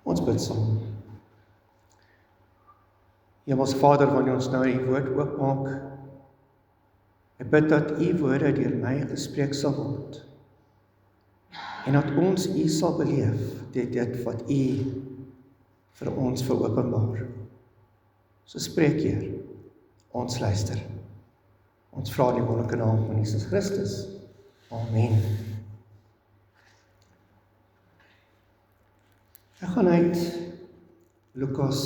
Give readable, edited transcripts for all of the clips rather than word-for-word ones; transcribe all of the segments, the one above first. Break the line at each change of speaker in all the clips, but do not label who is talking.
Ons bid saam. Hemelse Vader, wanneer ons nou die woord oopmaak, ek bid dat u woorde deur my gespreek sal word, en dat ons u sal beleef, dit wat u vir ons veropenbaar. So spreek, Heer, ons luister. Ons vra in die wonderlike naam van Jesus Christus. Amen. Ek gaan uit Lukas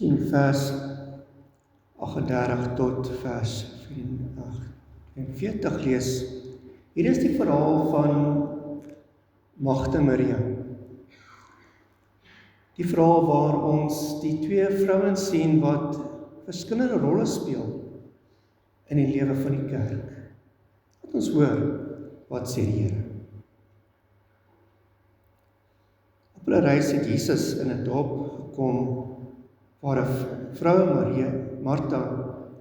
10 vers 38 tot vers 44 lees. Hier is die verhaal van Magde Maria. Die verhaal waar ons die twee vrouens sien wat verskillende rolle speel in die lewe van die kerk. Laat ons hoor wat sê die Here. Op hulle reis het Jesus in 'n dorp gekom waar 'n vrou Martha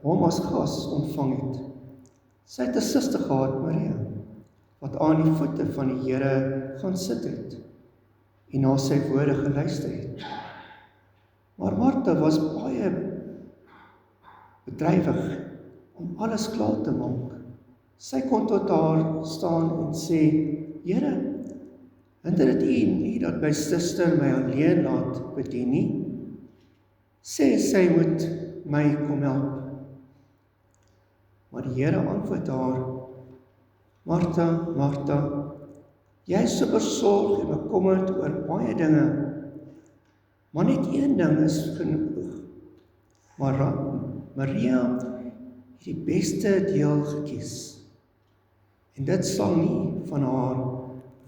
hom as gas ontvang het. Sy het 'n suster gehad, Maria, wat aan die voete van die Here gaan sit het en na sy woorde geluister het. Maar Martha was baie bedrywig om alles klaar te maak. Sy kon tot haar staan en sê, Here, hinder dit u nie dat my suster my alleen laat bedien nie? Sê sy moet my kom help. Maar die Here antwoord haar, Martha, Martha, jy is so besorg en bekommerd oor baie dinge, maar net een ding is genoeg. Maar Maria het die beste deel gekies, en dit sal nie van haar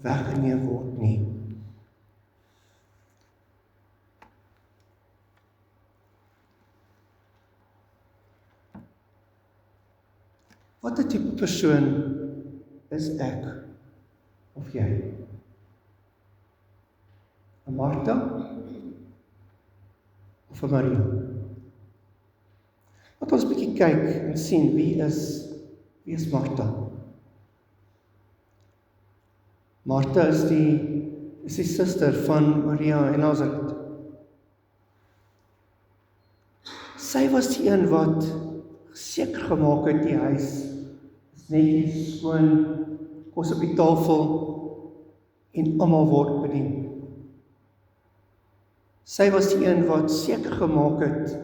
weggeneem word nie. Wat 'n tipe persoon is ek of jy? 'n Martha of 'n Maria? Laat ons 'n bietjie kyk en sien wie is Martha? Martha is die suster van Maria en Lazarus. Sy was die een wat seker gemaak het die huis is netjies skoon, kos op die tafel en almal word bedien. Sy was die een wat seker gemaak het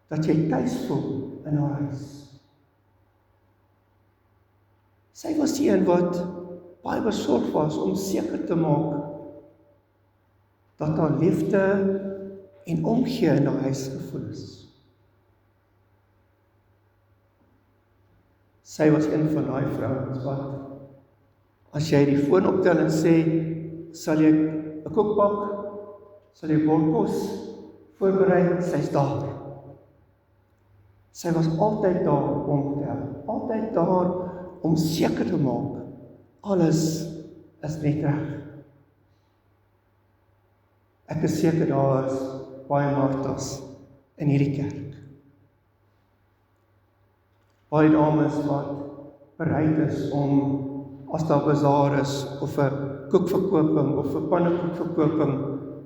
dat jy tuis voel in haar huis. Sy was die een wat baie besorg was om seker te maak dat haar liefde en omgee in haar huis gevoel is. Sy was een van daai vrouens wat, as jy die foon optel en sê, sal jy 'n koek bak, sal jy bordkos voorberei, sy's daar. Sy was altyd daar om te help, altyd daar om seker te maak, alles is net reg. Ek is seker daar is baie Marthas in hierdie kerk. Baie dames wat bereid is om, as daar bazaar is, of 'n koekverkoping, of 'n pannekoekverkoping,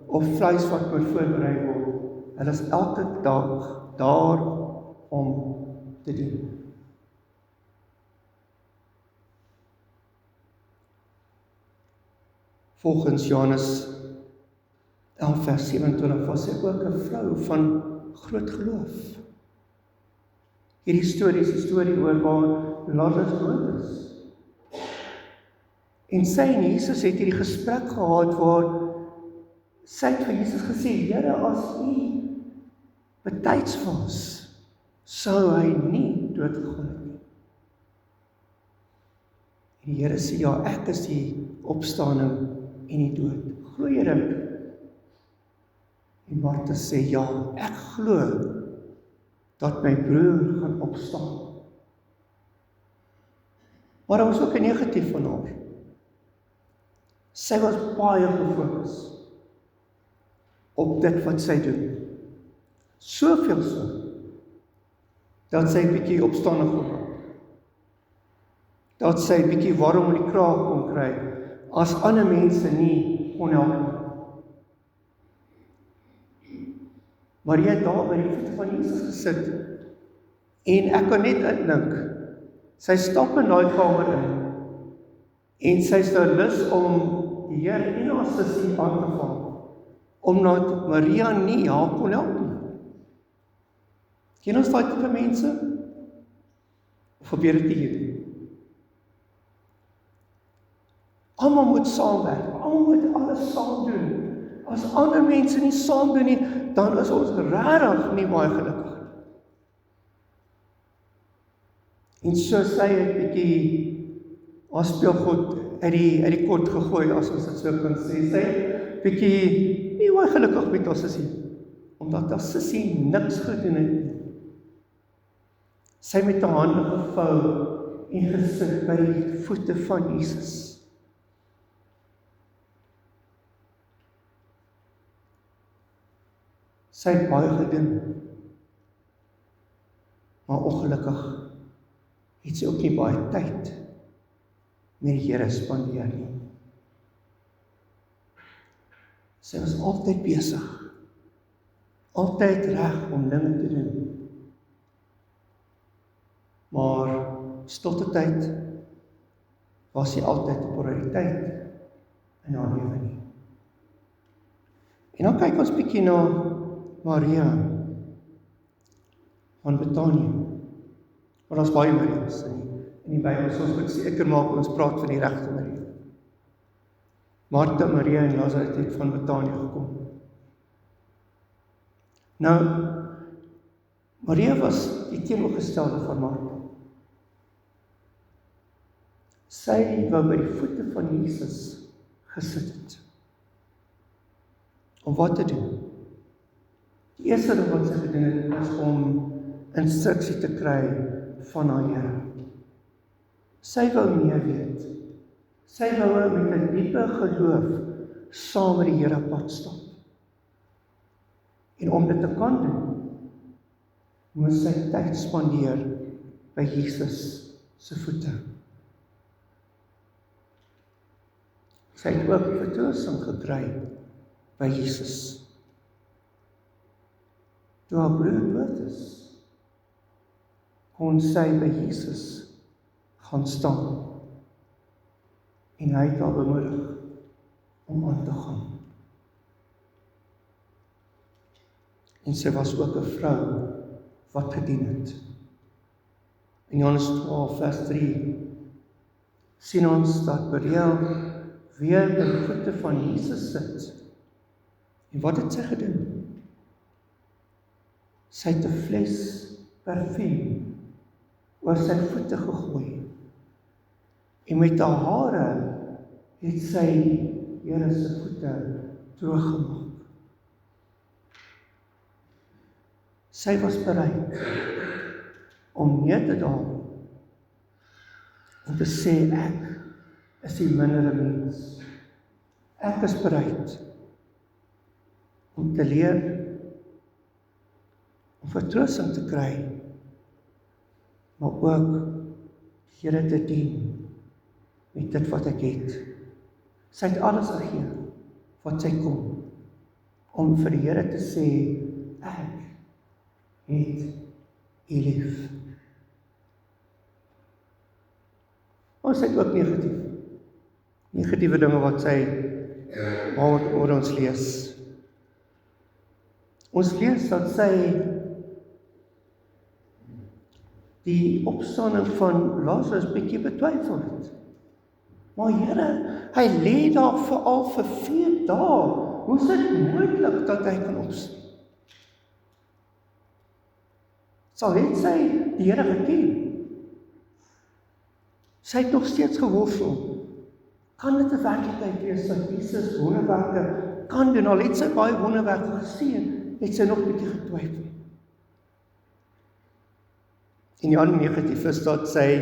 of vleis wat moet voorberei word, hulle is elke dag daar om te dien. Volgens Johannes 11 vers 27 was sy ook 'n vrou van groot geloof. Hierdie storie is die storie oor waar Lazarus dood is. En sy en Jesus het hierdie gesprek gehad waar sy het vir Jesus gesê, Here, as u betyds was, sou hy nie doodgegaan het nie. En die Here sê, ja, ek is die opstanding en die dood. Glo jy dit? En Martha sê, ja, ek glo dat my broer gaan opstaan. Maar daar was ook 'n negatief van haar. Sy was baie gefokus op dit wat sy doen. Soveel so, dat sy bietjie opstandig kon raak. Dat sy bietjie warm in die kraag kon kry, as ander mense nie kon help. Maria het daar by die voete van Jesus gesit, en ek kan net indink, sy stap in daai kamer in, en sy is daar lus om die Here en haar sussie aan te val, omdat Maria nie haar kon help nie. Ken ons daai tipe mense? Of gebeur dit hier? Almal moet saamwerk, almal moet alles saam doen. As ander mense nie saam doen nie, dan is ons regtig nie baie gelukkig nie. En so sy het bietjie haar speelgoed uit die kot gegooi, as ons dit so kan sê. Sy het bietjie nie baie gelukkig met haar sussie, omdat haar sussie niks gedoen het nie. Sy met haar hande gevou en gesit by die voete van Jesus. Sy het baie gedoen, maar ongelukkig het sy ook nie baie tyd met die Here spandeer nie. Sy was altyd besig, altyd reg om dinge te doen. Maar stilte tyd was nie altyd 'n prioriteit in haar lewe nie. En dan kyk ons bietjie na Maria van Betanië. Maar daar's baie Marias in die Bybel, soos ons seker maak ons praat van die regte Maria. Martha, Maria en Lazarus het van Betanië gekom. Nou, Maria was die teenoorgestelde van Martha. Sy wou by die voete van Jesus gesit het. Om wat te doen? Die eerste ding wat sy gedoen het, was om instruksie te kry van haar Here. Sy wou meer weet. Sy wou met 'n diepe geloof saam met die Here pad stap. En om dit te kan doen, moes sy tyd spandeer by Jesus se voete. Sy het ook vertroosting gekry by Jesus. Toe haar broer dood is, kon sy by Jesus gaan staan. En hy het haar bemoedig om aan te gaan. En sy was ook 'n vrou wat gedien het. In Johannes 12 vers 3 sien ons dat Maria weer by die voete van Jesus sit. En wat het sy gedoen? Sy het 'n fles parfuum oor sy voete gegooi. En met haar hare het sy Here se voete droog gemaak. Sy was bereid om neer te daal en te sê, ek is die mindere mens. Ek is bereid om te leer, om vertroosting te kry, maar ook Here te dien met dit wat ek het. Sy het alles gegee wat sy kon, om vir die Here te sê, ek het U lief. Maar sy het ook negatiewe dinge wat sy oor ons lees. Ons lees dat sy die opstanding van Lazarus bietjie betwyfel het. Maar Here, hy lê daar vir 4 dae. Hoe is dit moontlik dat hy kan opstaan? Sal het sy die Here geken? Sy het nog steeds geworstel. Kan dit 'n werklikheid wees dat Jesus wonderwerke kan doen? Al het sy baie wonderwerke gesien, het sy nog 'n bietjie getwyfel. En die ander negatief is dat sy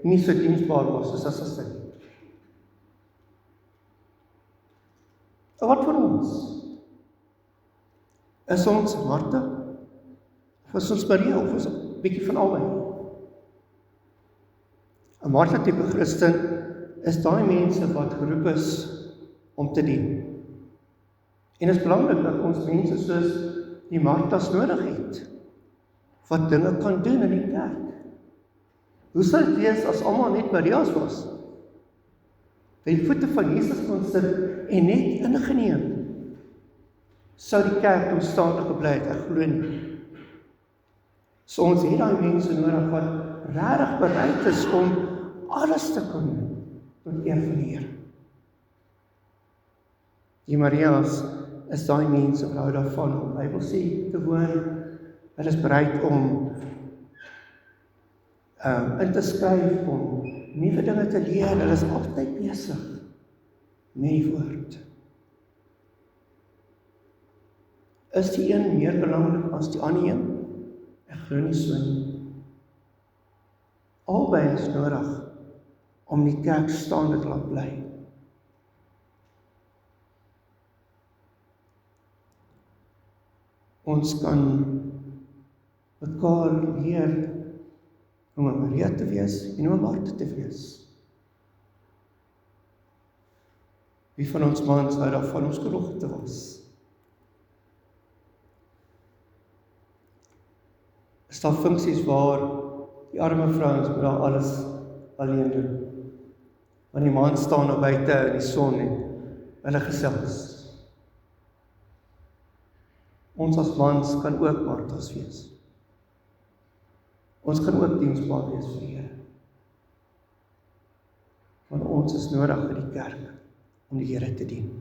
nie so diensbaar was soos as sy. Wat vir ons? Is ons Martha? Of is ons Maria? Of is ons 'n bietjie van albei? 'n Martha tipe Christen is daai mense wat geroep is om te dien. En is belangrik dat ons mense soos die Martas nodig het, wat dinge kan doen in die kerk. Hoe sal dit wees as almal net Maria's was? By die voete van Jesus kon sit en net ingeneem. Sou die kerk toestaande gebly het, ek glo nie. So ons het daai mense nodig wat regtig bereid is om alles te kan doen tot eer van die Here. Die Maria's is daai mense wat hou daarvan om Bybelstudie te woon. Hulle is bereid om in te skryf, om nuwe dinge te leer. Hulle is altyd besig met die woord. Is die een meer belangrik as die ander een? Ek glo nie so nie. Albei is nodig om die kerk staande te laat bly. Ons kan mekaar leer om 'n Maria te wees en om 'n Martha te wees. Wie van ons mans hou daarvan om skroeg te was? Is daar funksies waar die arme vrouens moet daar alles alleen doen? Want die man staan daar buite in die son en hulle gesels. Ons as mans kan ook Marthas wees. Ons kan ook diensbaar wees vir die Here. Want ons is nodig vir die kerk om die Here te dien.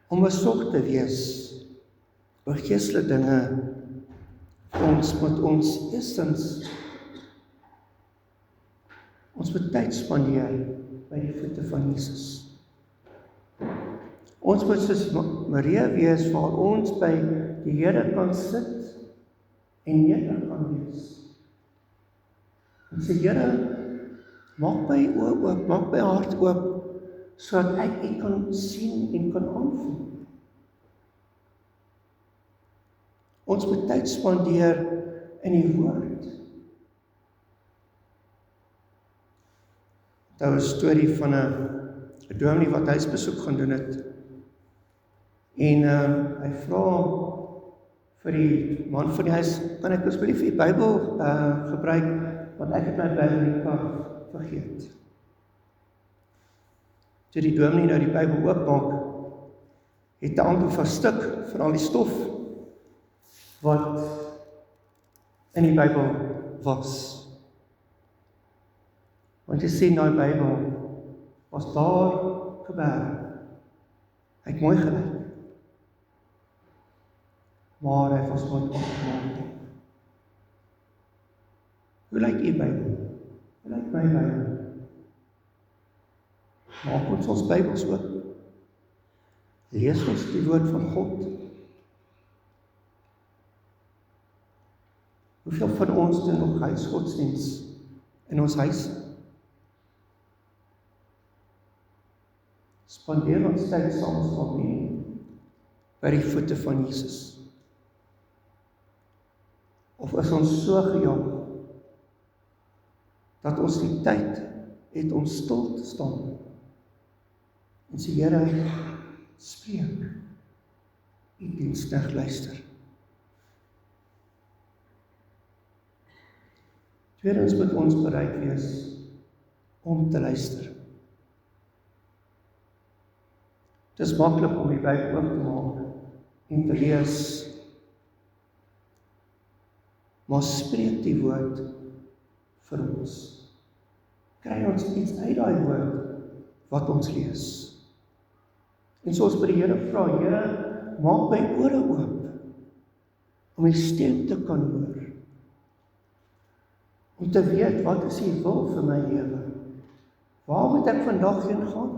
Om besorg te wees oor geestelike dinge, ons moet ons eerstens moet tyd spandeer by die voete van Jesus. Ons moet soos Maria wees waar ons by die Here kan sit en nederig kan wees. En sê, Here, maak my oë oop, maak my hart oop, sodat ek U kan sien en kan aanvoel. Ons moet tyd spandeer in die woord. Daar was 'n storie van 'n dominee wat huisbesoek gaan doen het. En hy vra vir die man van die huis, kan ek asseblief die Bybel gebruik, want ek het my Bybel in die kar vergeet. Toe die dominee nou die Bybel oopmaak, het 'n aantal van stuk van al die stof wat in die Bybel was. Want jy sien, die Bybel was daar geberg. Hy het mooi gelyk. Maar hy was nooit opgemaak nie. Hoe lyk U Bybel? Hoe lyk my Bybel? Maak ons Bybels oop. Lees ons die woord van God. Hoeveel van ons doen nog huisgodsdiens in ons huis? Spandeer ons tyd saam as familie by die voete van Jesus? Of is ons so gejaag dat ons die tyd het om stil te staan en sê, Here, spreek, U diensknegt luister. Tweedens moet ons bereid wees om te luister. Het is maklik om die Bybel oop te maak en te lees, maar spreek die woord vir ons. Kry ons iets uit daai woord wat ons lees. En soos by die Here vra, Here, maak my ore oop om U stem te kan hoor. Om te weet wat is U wil vir my lewe. Waar moet ek vandag heen gaan?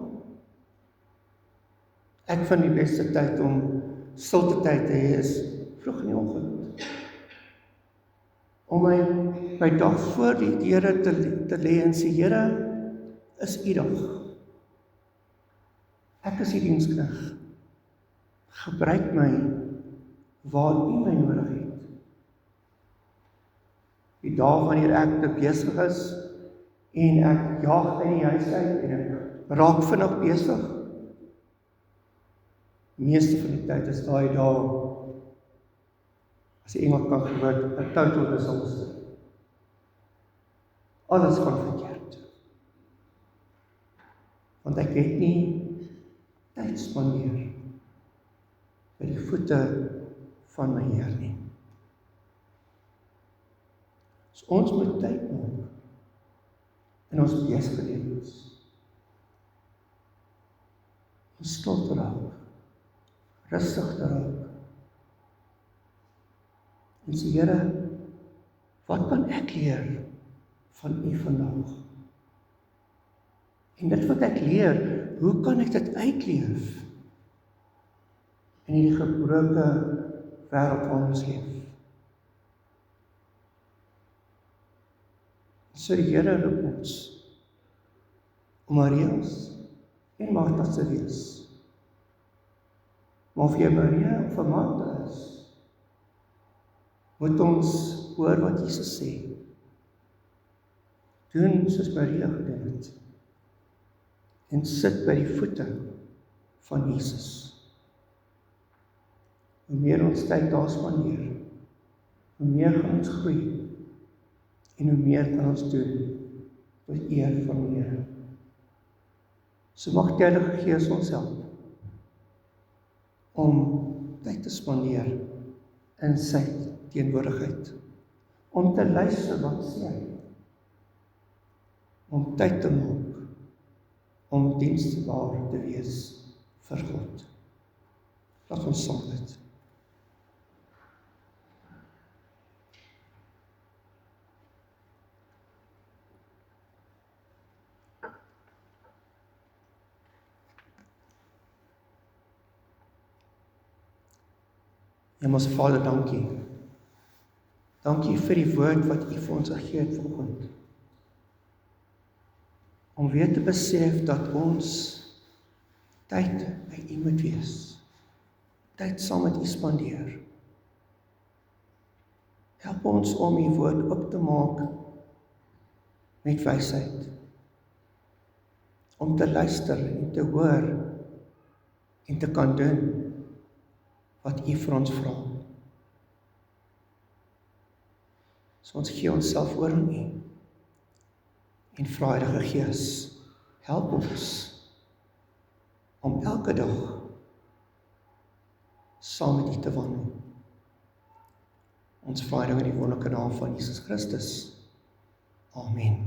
Ek vind die beste tyd om stilte tyd te hê is vroeg in die oggend. Om my dag voor die Here te lê en sê, Here, is U dag. Ek is U diensknegt. Gebruik my waar U my nodig het. Die dae wanneer ek te besig is en ek jaag uit die huis uit en ek raak vinnig besig. Meeste van die tyd is daai dae, as die Engels kan gebruik, 'n total disaster. Alles gaan verkeerd. Want ek het nie tyd spandeer by die voete van my Heer nie. So ons moet tyd maak in ons besige lewens. Om stil te raak, rustig te raak. En sê, Here, wat kan ek leer van U vandag? En dit wat ek leer, hoe kan ek dit uitleef in hierdie gebroke wêreld waarin ons leef? So die Here roep ons om Maria's en Martha's te wees. Maar of jy Maria of 'n Martha is, moet ons hoor wat Jesus sê. Doen soos Maria gedoen het. En sit by die voete van Jesus. Hoe meer ons tyd daar spandeer, hoe meer gaan ons groei. En hoe meer kan ons doen tot eer van die Here. So mag die Heilige Gees ons help om tyd te spandeer in sy teenwoordigheid. Om te luister wat sê hy. Om tyd te maak om diensbaar te wees vir God. Laat ons saam bid. Hemelse Vader, dankie. Dankie vir die woord wat U vir ons gegee het vanoggend. Om weer te besef dat ons tyd by U moet wees. Tyd saam met U spandeer. Help ons om U woord op te maak met wysheid. Om te luister en te hoor en te kan doen wat U vir ons vra. So ons gee onsself oor aan U. En vra Heilige Gees, help ons om elke dag saam met U te wandel. Ons vra dit in die wonderlike naam van Jesus Christus. Amen.